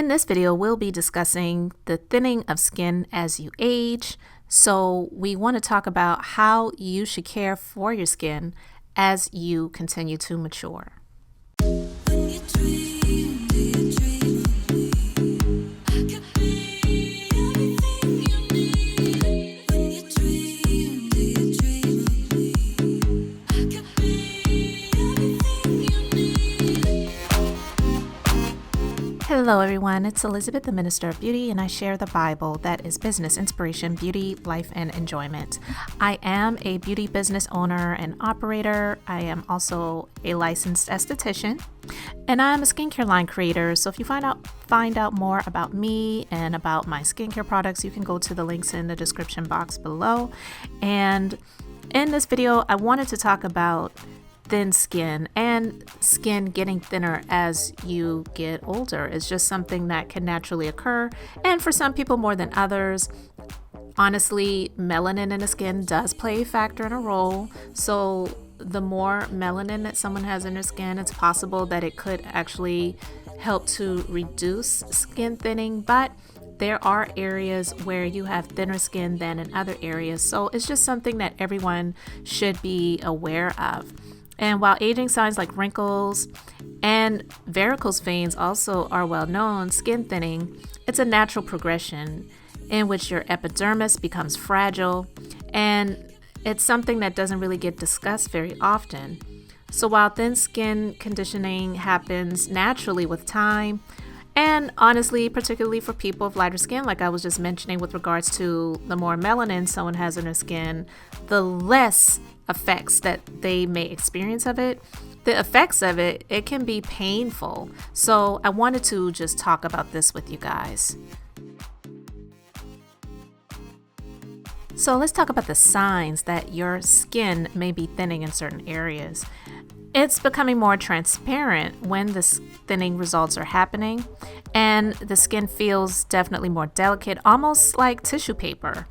In this video, we'll be discussing the thinning of skin as you age. So we want to talk about how you should care for your skin as you continue to mature. Hello everyone, it's Elizabeth, the Minister of Beauty, and I share the Bible that is business, inspiration, beauty, life, and enjoyment. I am a beauty business owner and operator. I am also a licensed esthetician, and I'm a skincare line creator. So if you find out more about me and about my skincare products, you can go to the links in the description box below. And in this video, I wanted to talk about thin skin and skin getting thinner as you get older. Is just something that can naturally occur, and for some people more than others. Honestly, melanin in the skin does play a factor and a role. So the more melanin that someone has in their skin, it's possible that it could actually help to reduce skin thinning, but there are areas where you have thinner skin than in other areas. So it's just something that everyone should be aware of. And while aging signs like wrinkles and varicose veins also are well known, skin thinning, it's a natural progression in which your epidermis becomes fragile, and it's something that doesn't really get discussed very often. So while thin skin conditioning happens naturally with time, and honestly, particularly for people of lighter skin, like I was just mentioning with regards to the more melanin someone has in their skin, the less effects that they may experience of it. The effects of it can be painful. So I wanted to just talk about this with you guys. So let's talk about the signs that your skin may be thinning in certain areas. It's becoming more transparent when the thinning results are happening, and the skin feels definitely more delicate, almost like tissue paper.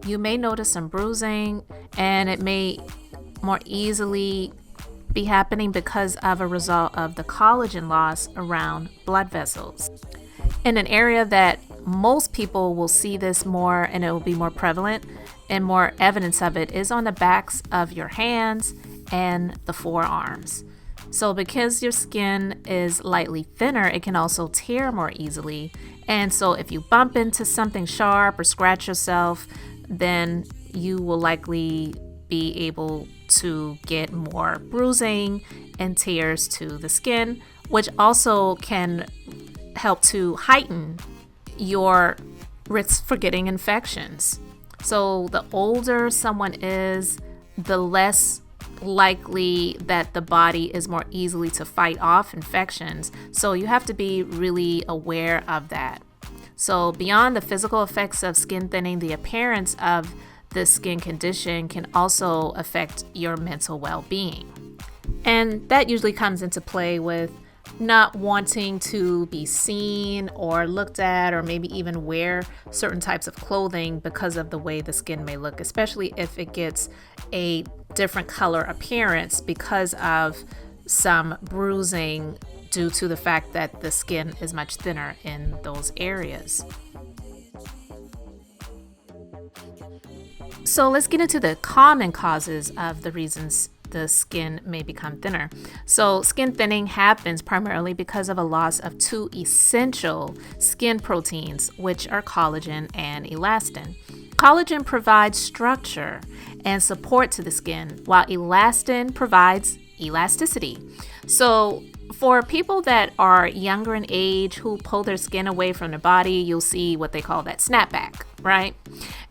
You may notice some bruising, and it may more easily be happening because of a result of the collagen loss around blood vessels. In an area that most people will see this more, and it will be more prevalent and more evidence of it, is on the backs of your hands and the forearms. So because your skin is lightly thinner, it can also tear more easily. And so if you bump into something sharp or scratch yourself, then you will likely be able to get more bruising and tears to the skin, which also can help to heighten your risk for getting infections. So the older someone is, the less likely that the body is more easily to fight off infections. So you have to be really aware of that. So beyond the physical effects of skin thinning, the appearance of the skin condition can also affect your mental well-being. And that usually comes into play with not wanting to be seen or looked at, or maybe even wear certain types of clothing because of the way the skin may look, especially if it gets a different color appearance because of some bruising due to the fact that the skin is much thinner in those areas. So let's get into the common causes of the reasons the skin may become thinner. So skin thinning happens primarily because of a loss of two essential skin proteins, which are collagen and elastin. Collagen provides structure and support to the skin, while elastin provides elasticity. So for people that are younger in age who pull their skin away from their body, you'll see what they call that snapback, right?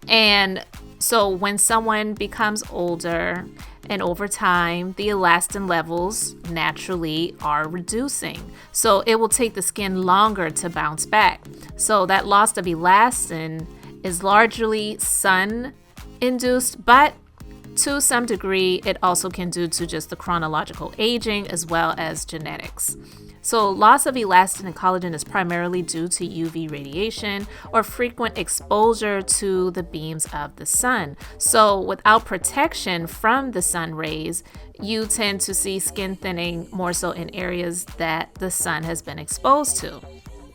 And so when someone becomes older and over time, the elastin levels naturally are reducing. So it will take the skin longer to bounce back. So that loss of elastin is largely sun-induced, but to some degree, it also can due to just the chronological aging as well as genetics. So loss of elastin and collagen is primarily due to UV radiation or frequent exposure to the beams of the sun. So without protection from the sun rays, you tend to see skin thinning more so in areas that the sun has been exposed to.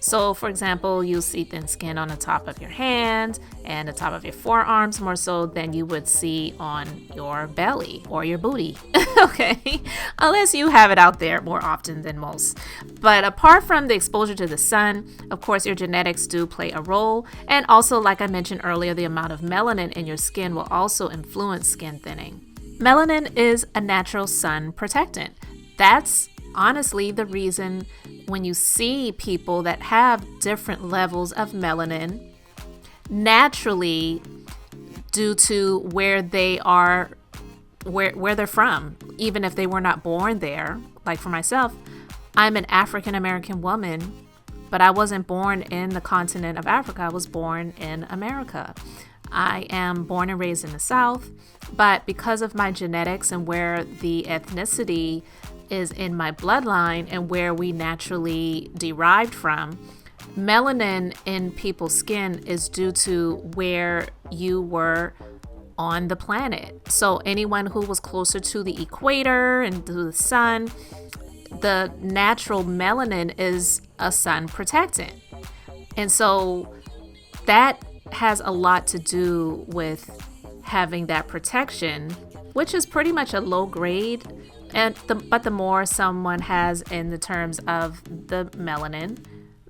So, for example, you'll see thin skin on the top of your hand and the top of your forearms more so than you would see on your belly or your booty, okay? Unless you have it out there more often than most. But apart from the exposure to the sun, of course, your genetics do play a role. And also, like I mentioned earlier, the amount of melanin in your skin will also influence skin thinning. Melanin is a natural sun protectant. That's honestly the reason when you see people that have different levels of melanin, naturally due to where they are, where they're from, even if they were not born there. Like for myself, I'm an African American woman, but I wasn't born in the continent of Africa. I was born in America. I am born and raised in the South, but because of my genetics and where the ethnicity is in my bloodline and where we naturally derived from, melanin in people's skin is due to where you were on the planet. So anyone who was closer to the equator and to the sun, the natural melanin is a sun protectant. And so that has a lot to do with having that protection, which is pretty much a low grade. But the more someone has in the terms of the melanin,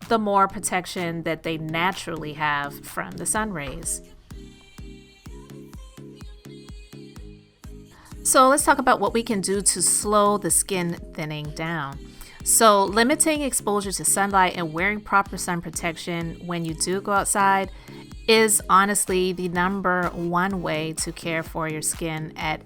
the more protection that they naturally have from the sun rays. So let's talk about what we can do to slow the skin thinning down. So limiting exposure to sunlight and wearing proper sun protection when you do go outside is honestly the number one way to care for your skin at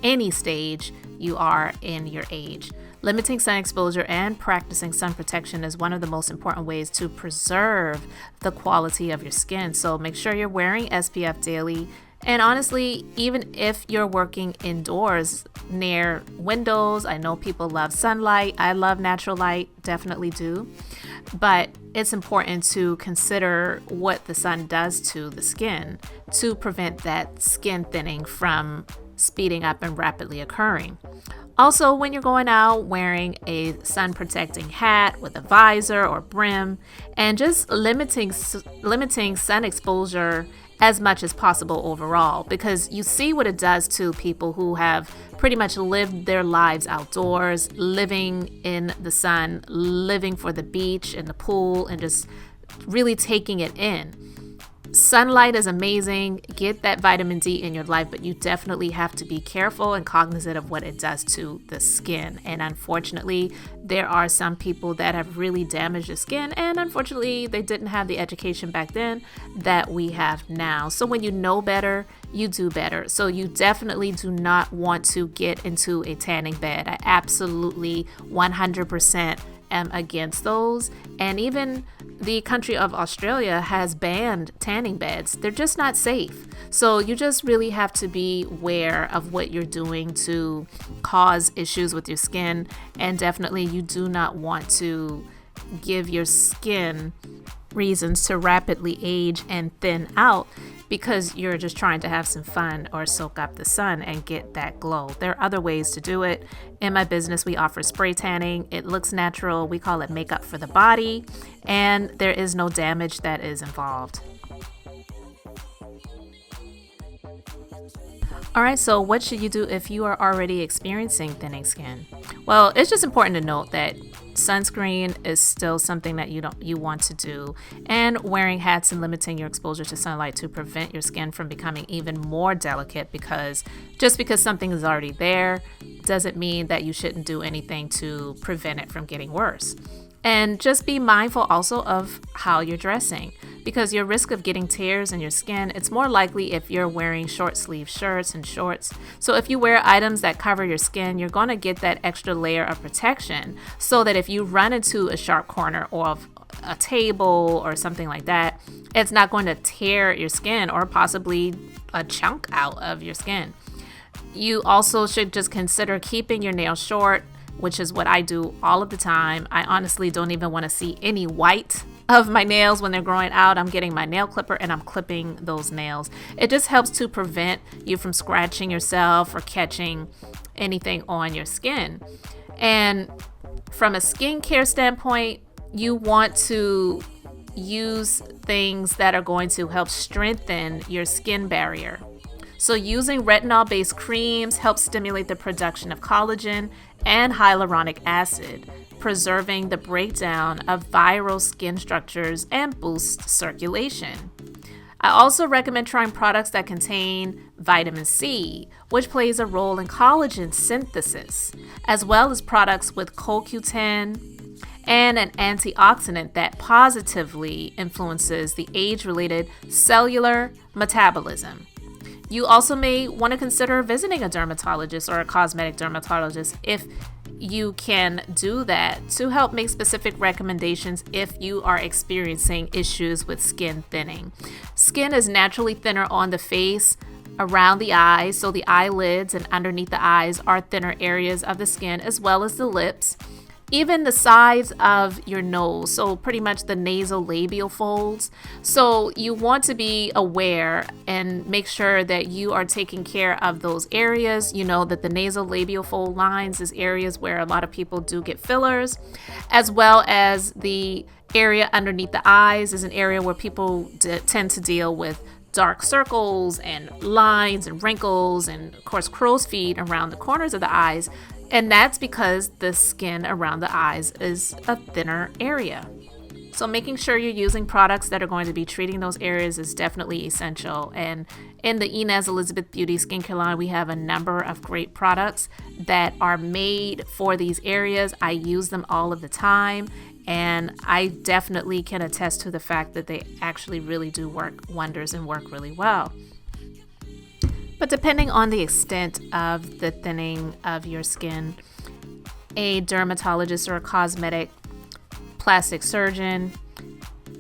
any stage you are in your age. Limiting sun exposure and practicing sun protection is one of the most important ways to preserve the quality of your skin. So make sure you're wearing SPF daily. And honestly, even if you're working indoors near windows, I know people love sunlight. I love natural light, definitely do. But it's important to consider what the sun does to the skin to prevent that skin thinning from speeding up and rapidly occurring. Also, when you're going out, wearing a sun protecting hat with a visor or brim, and just limiting sun exposure as much as possible overall, because you see what it does to people who have pretty much lived their lives outdoors, living in the sun, living for the beach and the pool, and just really taking it in. Sunlight is amazing. Get that vitamin D in your life, but you definitely have to be careful and cognizant of what it does to the skin. And unfortunately, there are some people that have really damaged the skin, and unfortunately, they didn't have the education back then that we have now. So when you know better, you do better. So you definitely do not want to get into a tanning bed. I absolutely 100% am against those. And even the country of Australia has banned tanning beds. They're just not safe. So you just really have to be aware of what you're doing to cause issues with your skin. And definitely you do not want to give your skin reasons to rapidly age and thin out because you're just trying to have some fun or soak up the sun and get that glow. There are other ways to do it. In my business, we offer spray tanning. It looks natural. We call it makeup for the body, and there is no damage that is involved. All right, so what should you do if you are already experiencing thinning skin? Well, it's just important to note that sunscreen is still something that you want to do, and wearing hats and limiting your exposure to sunlight to prevent your skin from becoming even more delicate, because just because something is already there doesn't mean that you shouldn't do anything to prevent it from getting worse. And just be mindful also of how you're dressing, because your risk of getting tears in your skin, it's more likely if you're wearing short sleeve shirts and shorts. So if you wear items that cover your skin, you're going to get that extra layer of protection so that if you run into a sharp corner or a table or something like that, it's not going to tear your skin or possibly a chunk out of your skin. You also should just consider keeping your nails short, which is what I do all of the time. I honestly don't even want to see any white of my nails when they're growing out. I'm getting my nail clipper and I'm clipping those nails. It just helps to prevent you from scratching yourself or catching anything on your skin. And from a skincare standpoint, you want to use things that are going to help strengthen your skin barrier. So using retinol-based creams helps stimulate the production of collagen and hyaluronic acid, preserving the breakdown of viral skin structures and boosts circulation. I also recommend trying products that contain vitamin C, which plays a role in collagen synthesis, as well as products with CoQ10 and an antioxidant that positively influences the age-related cellular metabolism. You also may want to consider visiting a dermatologist or a cosmetic dermatologist if you can do that to help make specific recommendations if you are experiencing issues with skin thinning. Skin is naturally thinner on the face, around the eyes, so the eyelids and underneath the eyes are thinner areas of the skin, as well as the lips. Even the sides of your nose, so pretty much the nasolabial folds. So you want to be aware and make sure that you are taking care of those areas. You know that the nasolabial fold lines is areas where a lot of people do get fillers, as well as the area underneath the eyes is an area where people tend to deal with dark circles and lines and wrinkles and, of course, crow's feet around the corners of the eyes. And that's because the skin around the eyes is a thinner area. So making sure you're using products that are going to be treating those areas is definitely essential. And in the Inez Elizabeth Beauty skincare line, we have a number of great products that are made for these areas. I use them all of the time, and I definitely can attest to the fact that they actually really do work wonders and work really well. But depending on the extent of the thinning of your skin, a dermatologist or a cosmetic plastic surgeon,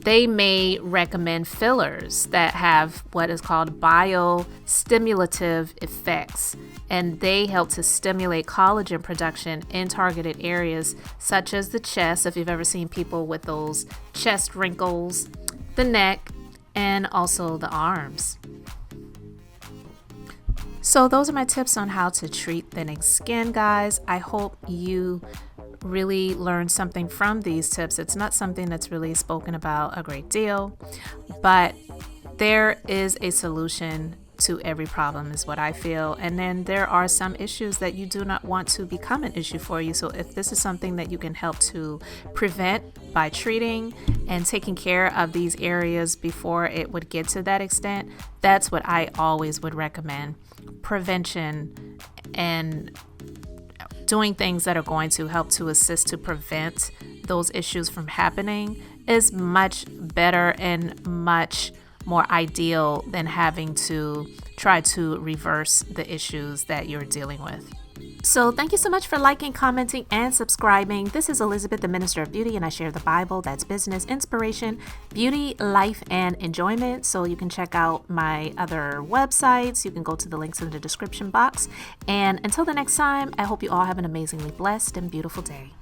they may recommend fillers that have what is called biostimulative effects, and they help to stimulate collagen production in targeted areas such as the chest, if you've ever seen people with those chest wrinkles, the neck, and also the arms. So those are my tips on how to treat thinning skin, guys. I hope you really learned something from these tips. It's not something that's really spoken about a great deal, but there is a solution to every problem is what I feel. And then there are some issues that you do not want to become an issue for you. So if this is something that you can help to prevent by treating and taking care of these areas before it would get to that extent, that's what I always would recommend. Prevention and doing things that are going to help to assist to prevent those issues from happening is much better and much more ideal than having to try to reverse the issues that you're dealing with. So thank you so much for liking, commenting, and subscribing. This is Elizabeth, the Minister of Beauty, and I share the Bible. That's business, inspiration, beauty, life, and enjoyment. So you can check out my other websites. You can go to the links in the description box. And until the next time, I hope you all have an amazingly blessed and beautiful day.